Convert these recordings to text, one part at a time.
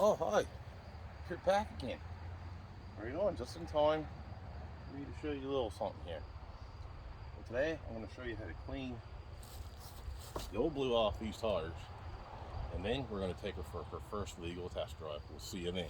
Oh, hi. You're back again. How are you doing? Just in time for me to show you a little something here. Well, today, I'm going to show you how to clean the old blue off these tires. And then we're going to take her for her first legal test drive. We'll see you then.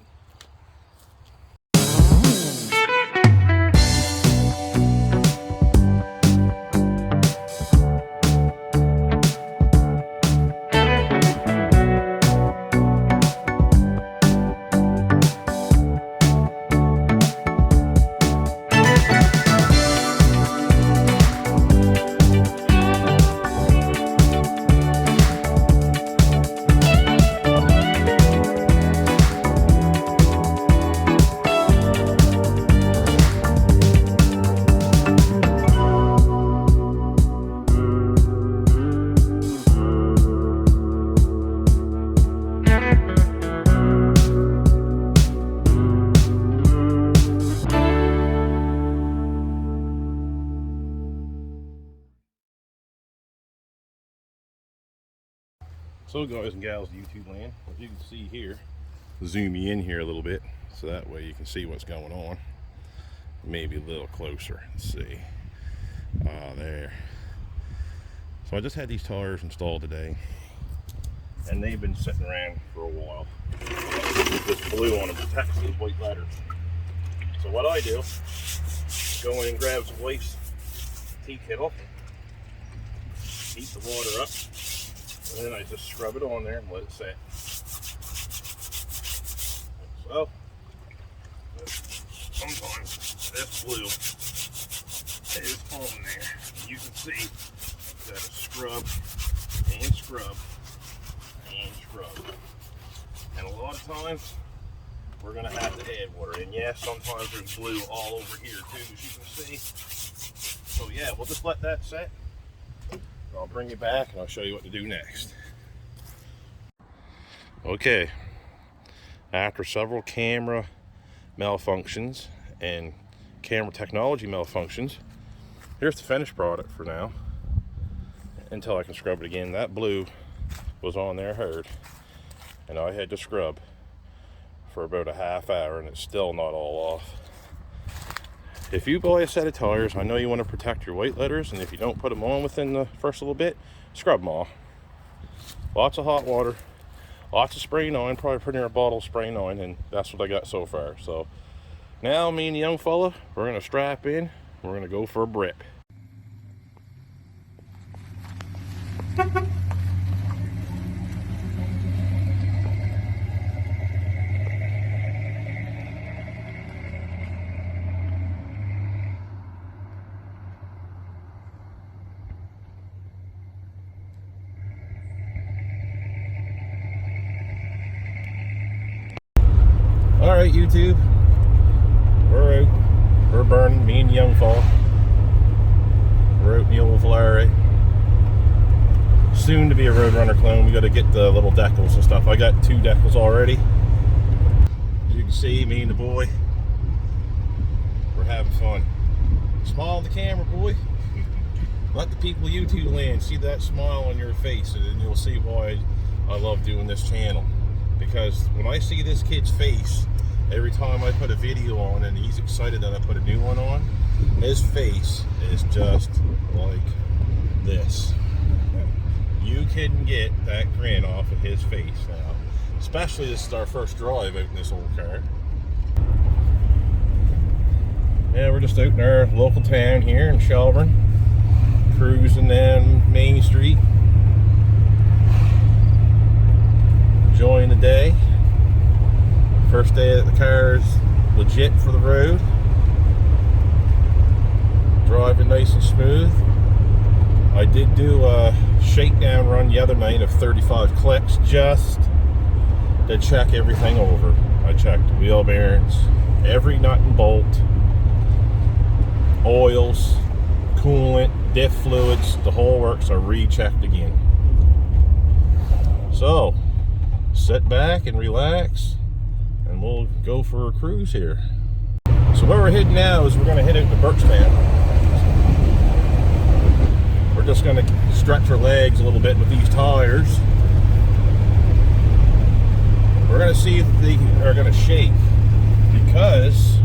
So guys and gals, YouTube land, as you can see here, zoom you in here a little bit so that way you can see what's going on. Maybe a little closer. Let's see. There. So I just had these tires installed today, and they've been sitting around for a while. This blue on them protects these white letters. So what I do, go in and grab some wife's tea kettle, heat the water up, and then I just scrub it on there and let it set. So, sometimes this blue is on there. You can see that it's scrub and scrub and scrub. And a lot of times, we're going to have to add water. And yes, sometimes there's blue all over here too, as you can see. So yeah, we'll just let that set. I'll bring you back and I'll show you what to do next. Okay, after several camera malfunctions and camera technology malfunctions, here's the finished product for now until I can scrub it again. That blue was on there hard, and I had to scrub for about a half hour, and it's still not all off. If you buy a set of tires, I know you want to protect your white letters, and if you don't put them on within the first little bit, scrub them off. Lots of hot water, lots of spray 9, probably put in a bottle of spray 9, and that's what I got so far. So now me and the young fella, we're going to strap in, we're going to go for a brip. Alright YouTube, we're out, we're burning, me and the young fella, we're out in the old Volare, soon to be a Roadrunner clone. We got to get the little decals and stuff. I got 2 decals already. As you can see, me and the boy, we're having fun. Smile on the camera, boy. Let the people of YouTube land see that smile on your face, and then you'll see why I love doing this channel. Because when I see this kid's face, every time I put a video on and he's excited that I put a new one on, his face is just like this. You can get that grin off of his face now. Especially this is our first drive out in this old car. Yeah, we're just out in our local town here in Shelburne, cruising down Main Street, enjoying the day. First day that the car is legit for the road. Driving nice and smooth. I did do a shakedown run the other night of 35 clicks just to check everything over. I checked wheel bearings, every nut and bolt, oils, coolant, diff fluids, the whole works. I rechecked again. So sit back and relax, and we'll go for a cruise here. So where we're heading now is we're going to head out to Birchtown. We're just going to stretch our legs a little bit with these tires. We're going to to see if they are going to shake, because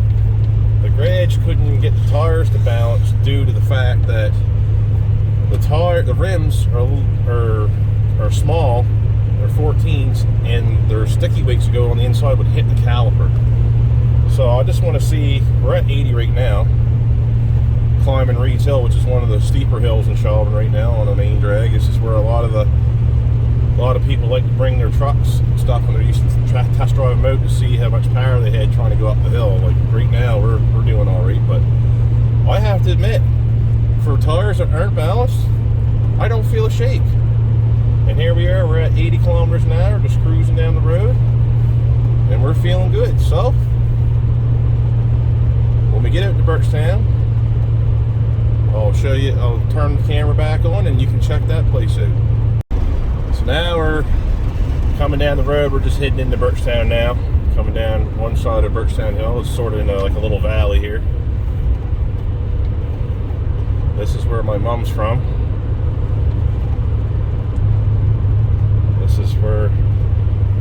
the garage couldn't get the tires to balance due to the fact that the rims are small, they're 14s, and their sticky weights that go on the inside would hit the caliper. So I just want to see, we're at 80 right now, climbing Reed's Hill, which is one of the steeper hills in Shelburne right now on the main drag. This is where a lot of people like to bring their trucks and stuff when they're used to test drive them out to see how much power they had trying to go up the hill. Like right now, we're doing all right, but I have to admit, for tires that aren't balanced, I don't feel a shake. And here we are, we're at 80 kilometers an hour, just cruising down the road, and we're feeling good. So when we get out to Birchtown, I'll show you, I'll turn the camera back on and you can check that place out. So now we're coming down the road, we're just heading into Birchtown now. Coming down one side of Birchtown Hill, it's sort of in like a little valley here. This is where my mom's from. This is where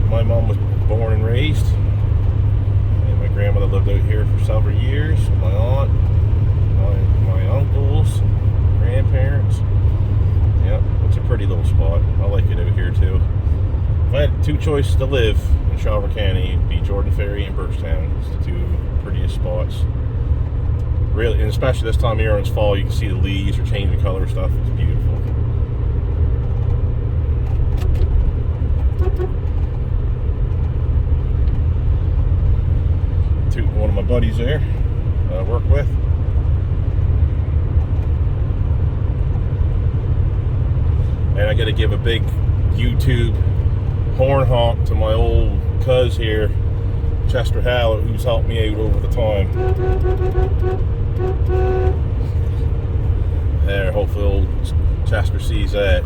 my mom was born and raised. And my grandmother lived out here for several years. My aunt, my uncles, grandparents. Yep, it's a pretty little spot. I like it out here too. If I had two choices to live in Shelburne County, it'd be Jordan Ferry and Birchtown. It's the two prettiest spots. Really, and especially this time of year when it's fall, you can see the leaves are changing color and stuff. It's beautiful. One of my buddies there I work with. And I got to give a big YouTube horn honk to my old cuz here, Chester Hallett, who's helped me out over the time. There, hopefully old Chester sees that.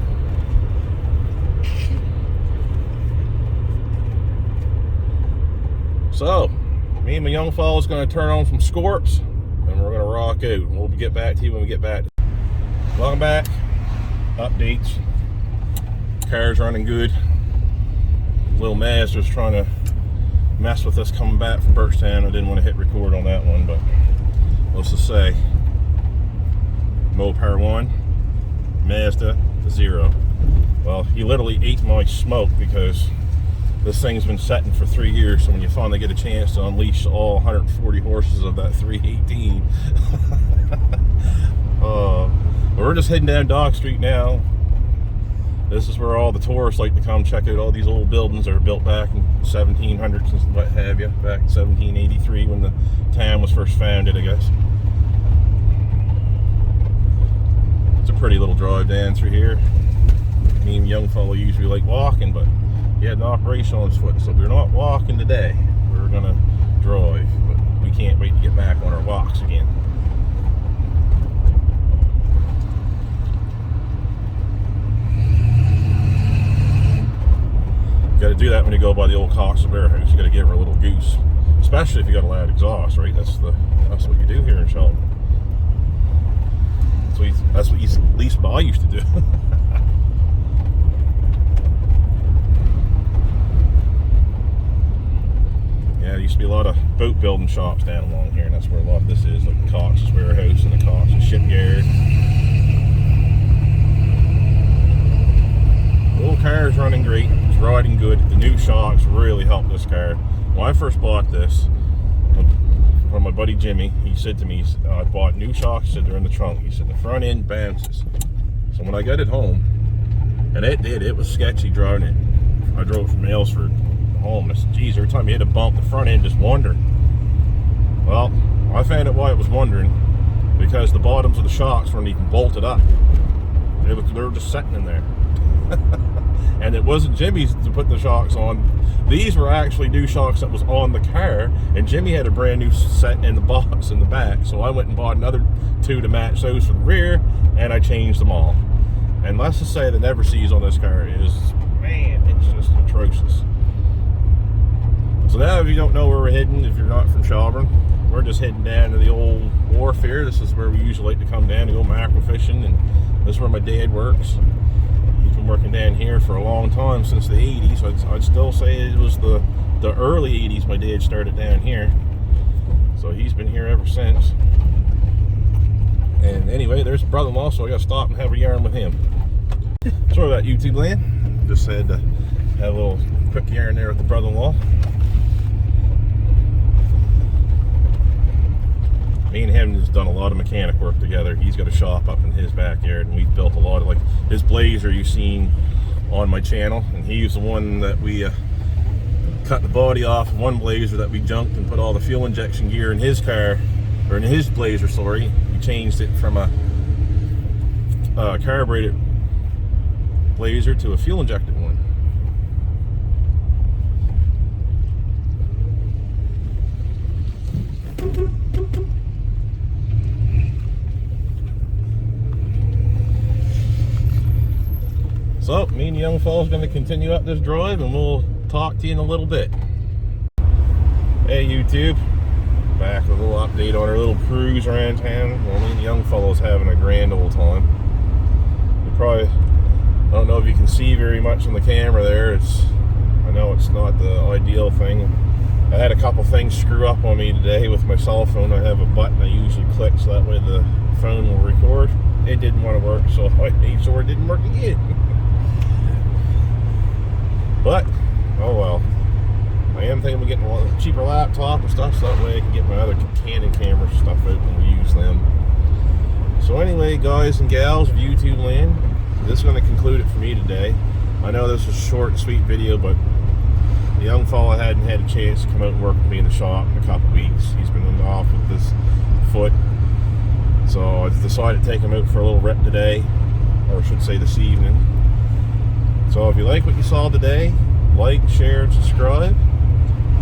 So, me and my young fella's going to turn on some scorps, and we're going to rock out. We'll get back to you when we get back. Welcome back. Updates. Car's running good. Little Mazda's trying to mess with us coming back from Birchtown. I didn't want to hit record on that one, but let's just say Mopar 1, Mazda 0. Well, he literally ate my smoke because this thing's been setting for 3 years, so when you finally get a chance to unleash all 140 horses of that 318. We're just heading down Dock Street now. This is where all the tourists like to come check out all these old buildings that were built back in 1700s and what have you, back in 1783 when the town was first founded, I guess. It's a pretty little drive down through here. Me and young fellow usually like walking, but he had an operation on his foot, so we're not walking today. We're gonna drive, but we can't wait to get back on our walks again. You gotta do that when you go by the old Cox warehouse. You gotta give her a little goose, especially if you got a loud exhaust, right? That's what you do here in Shelburne. That's at least what I used to do. Yeah, there used to be a lot of boat building shops down along here, and that's where a lot of this is, like the Cox's warehouse and the Cox's shipyard. The old car is running great. It's riding good. The new shocks really helped this car. When I first bought this from my buddy Jimmy, he said to me, I bought new shocks. He said they're in the trunk. He said the front end bounces. So when I got it home, and it was sketchy driving it. I drove from Aylesford home. I said, geez, every time you hit a bump, the front end just wandered. Well, I found out why it was wandering, because the bottoms of the shocks weren't even bolted up. They were just sitting in there. And it wasn't Jimmy's to put the shocks on. These were actually new shocks that was on the car, and Jimmy had a brand new set in the box in the back, so I went and bought another two to match those for the rear, and I changed them all. And let's just say the never sees on this car is, man, it's just atrocious. So now if you don't know where we're heading, if you're not from Shelburne, we're just heading down to the old wharf here. This is where we usually like to come down to go mackerel fishing, and this is where my dad works. He's been working down here for a long time, since the 80s. I'd still say it was the the early 80s my dad started down here. So he's been here ever since. And anyway, there's a brother-in-law, so I got to stop and have a yarn with him. Sorry about YouTube land. Just had to have a little quick yarn there with the brother-in-law. Me and him has done a lot of mechanic work together. He's got a shop up in his backyard, and we've built a lot of, like, his Blazer you've seen on my channel, and he's the one that we cut the body off of one Blazer that we junked and put all the fuel injection gear in his car, or in his Blazer, sorry. We changed it from a carbureted Blazer to a fuel injected one. So, me and the young fella's going to continue up this drive, and we'll talk to you in a little bit. Hey YouTube, back with a little update on our little cruise around town. Well, me and the young fella's having a grand old time. You probably, I don't know if you can see very much on the camera there. I know it's not the ideal thing. I had a couple things screw up on me today with my cell phone. I have a button I usually click so that way the phone will record. It didn't want to work, so I made sure it didn't work again. But, oh well. I am thinking of getting a cheaper laptop and stuff, so that way I can get my other Canon camera stuff out and use them. So anyway, guys and gals of YouTube land, this is going to conclude it for me today. I know this is a short and sweet video, but the young fella hadn't had a chance to come out and work with me in the shop in a couple weeks. He's been off with this foot. So I decided to take him out for a little rip today, or I should say this evening. So if you like what you saw today, like, share, and subscribe.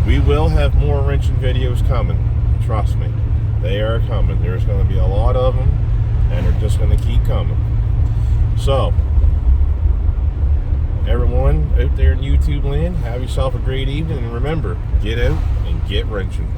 We will have more wrenching videos coming. Trust me, they are coming. There's going to be a lot of them, and they're just going to keep coming. So, everyone out there in YouTube land, have yourself a great evening, and remember, get out and get wrenching.